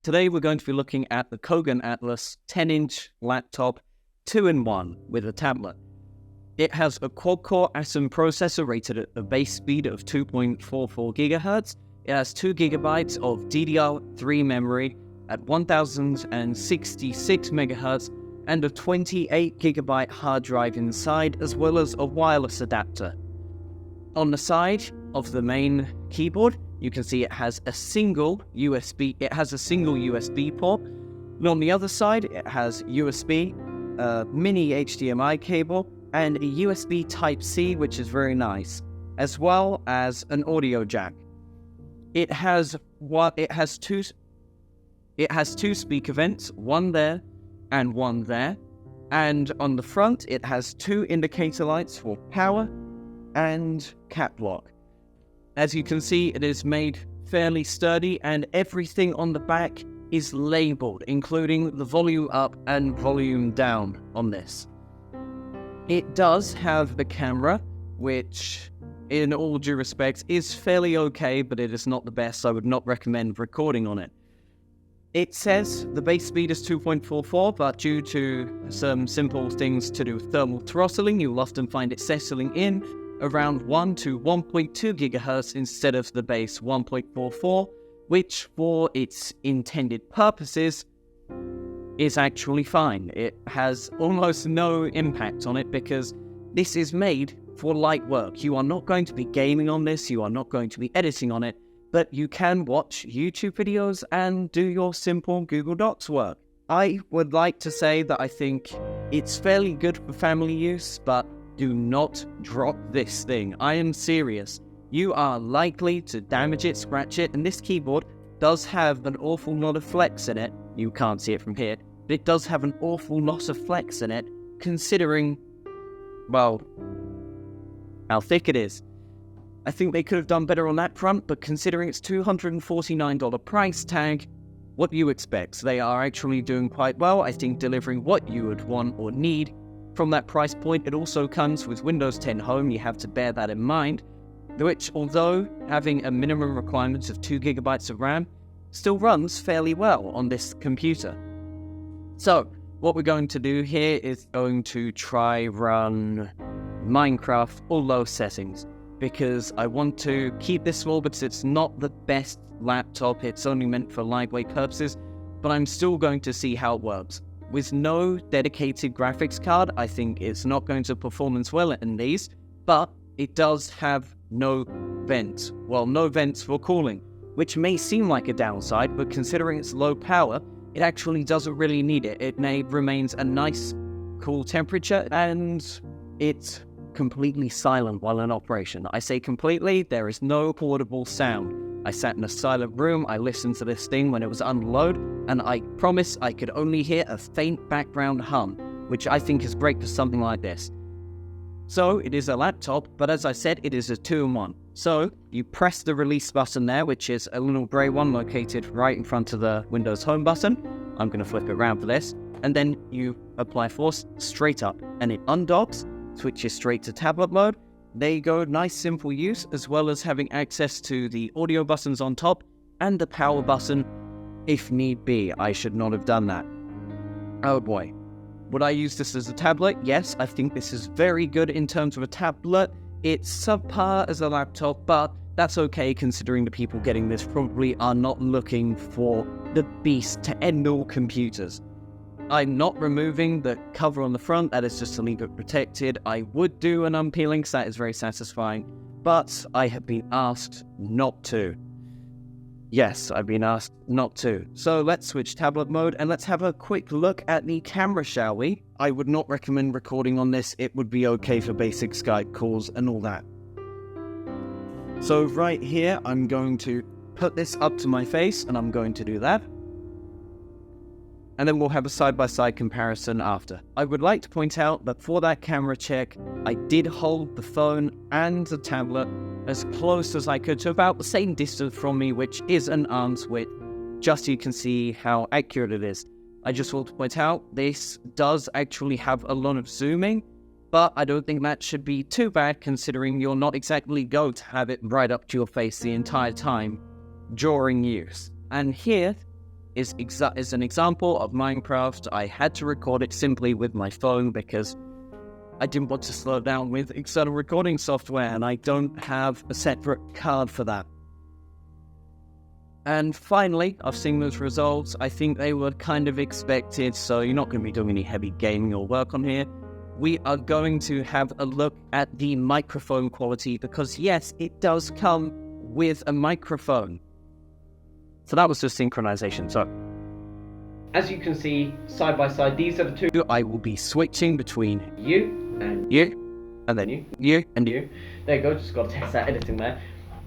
Today we're going to be looking at the Kogan Atlas 10-inch laptop 2-in-1 with a tablet. It has a quad-core Atom processor rated at a base speed of 2.44 GHz. It has 2 GB of DDR3 memory at 1066 MHz and a 28 GB hard drive inside, as well as a wireless adapter. On the side of the main keyboard, you can see it has a single USB port. And on the other side, it has USB, mini HDMI cable, and a USB Type-C, which is very nice, as well as an audio jack. It has two speaker vents, one there and one there. And on the front, it has 2 indicator lights for power and cap lock. As you can see, it is made fairly sturdy, and everything on the back is labeled, including the volume up and volume down on this. It does have the camera, which in all due respect is fairly okay, but it is not the best. I would not recommend recording on it. It says the base speed is 2.44, but due to some simple things to do with thermal throttling, you'll often find it settling in around 1 to 1.2 GHz instead of the base 1.44, which for its intended purposes is actually fine. It has almost no impact on it because this is made for light work. You are not going to be gaming on this, you are not going to be editing on it, but you can watch YouTube videos and do your simple Google Docs work. I would like to say that I think it's fairly good for family use, but do not drop this thing. I am serious. You are likely to damage it, scratch it, and this keyboard does have an awful lot of flex in it. You can't see it from here, but it does have an awful lot of flex in it, considering, well, how thick it is. I think they could have done better on that front, but considering its $249 price tag, what do you expect? They are actually doing quite well, I think, delivering what you would want or need from that price point. It also comes with Windows 10 Home, you have to bear that in mind, which, although having a minimum requirement of 2 GB of RAM, still runs fairly well on this computer. So, what we're going to do here is going to try run Minecraft or low settings, because I want to keep this small because it's not the best laptop, it's only meant for lightweight purposes, but I'm still going to see how it works. With no dedicated graphics card, I think it's not going to perform as well in these, but it does have no vents. Well, no vents for cooling, which may seem like a downside, but considering it's low power, it actually doesn't really need it. It remains a nice, cool temperature, and it's completely silent while in operation. I say completely, there is no audible sound. I sat in a silent room, I listened to this thing when it was unload, and I promise I could only hear a faint background hum, which I think is great for something like this. So, it is a laptop, but as I said, it is a 2-in-1. So, you press the release button there, which is a little grey one located right in front of the Windows Home button. I'm going to flip it around for this. And then you apply force straight up, and it undocks, switches straight to tablet mode. There you go, nice simple use, as well as having access to the audio buttons on top and the power button if need be. I should not have done that. Oh boy. Would I use this as a tablet? Yes, I think this is very good in terms of a tablet. It's subpar as a laptop, but that's okay considering the people getting this probably are not looking for the beast to end all computers. I'm not removing the cover on the front, that is just to leave it protected. I would do an unpeeling because that is very satisfying, but I have been asked not to. Yes, I've been asked not to. So let's switch tablet mode and let's have a quick look at the camera, shall we? I would not recommend recording on this. It would be okay for basic Skype calls and all that. So right here, I'm going to put this up to my face and I'm going to do that. And then we'll have a side-by-side comparison after. I would like to point out that for that camera check, I did hold the phone and the tablet as close as I could to about the same distance from me, which is an arm's width, just so you can see how accurate it is. I just want to point out, this does actually have a lot of zooming, but I don't think that should be too bad considering you're not exactly going to have it right up to your face the entire time during use. And here, is an example of Minecraft. I had to record it simply with my phone because I didn't want to slow down with external recording software, and I don't have a separate card for that. And finally, I've seen those results. I think they were kind of expected, so you're not going to be doing any heavy gaming or work on here. We are going to have a look at the microphone quality because, yes, it does come with a microphone. So that was just synchronization. So, as you can see, side by side, these are the two. I will be switching between you and you, and then you and you. There you go, just got to test that editing there.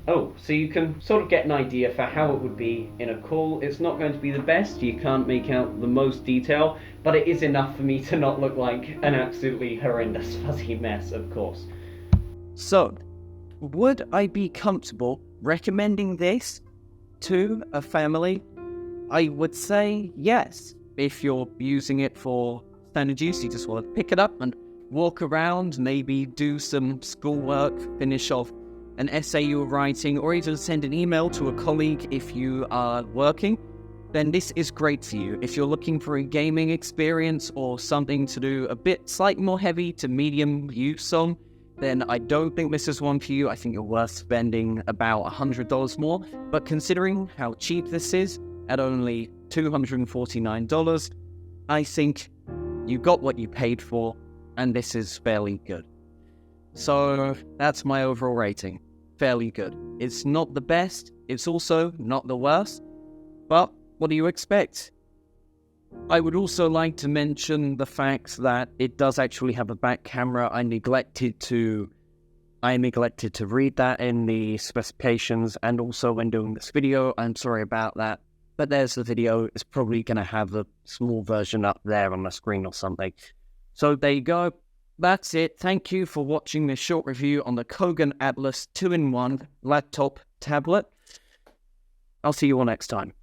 Oh, so you can sort of get an idea for how it would be in a call. It's not going to be the best, you can't make out the most detail, but it is enough for me to not look like an absolutely horrendous fuzzy mess, of course. So, would I be comfortable recommending this to a family? I would say yes. If you're using it for standard use, you just want to pick it up and walk around, maybe do some schoolwork, finish off an essay you were writing, or even send an email to a colleague if you are working, then this is great for you. If you're looking for a gaming experience or something to do a bit slightly more heavy to medium use on, then I don't think this is one for you. I think you're worth spending about $100 more. But considering how cheap this is, at only $249, I think you got what you paid for, and this is fairly good. So that's my overall rating. Fairly good. It's not the best, it's also not the worst, but what do you expect? I would also like to mention the fact that it does actually have a back camera. I neglected to read that in the specifications and also when doing this video. I'm sorry about that, but there's the video. It's probably going to have a small version up there on the screen or something. So there you go. That's it. Thank you for watching this short review on the Kogan Atlas 2-in-1 laptop tablet. I'll see you all next time.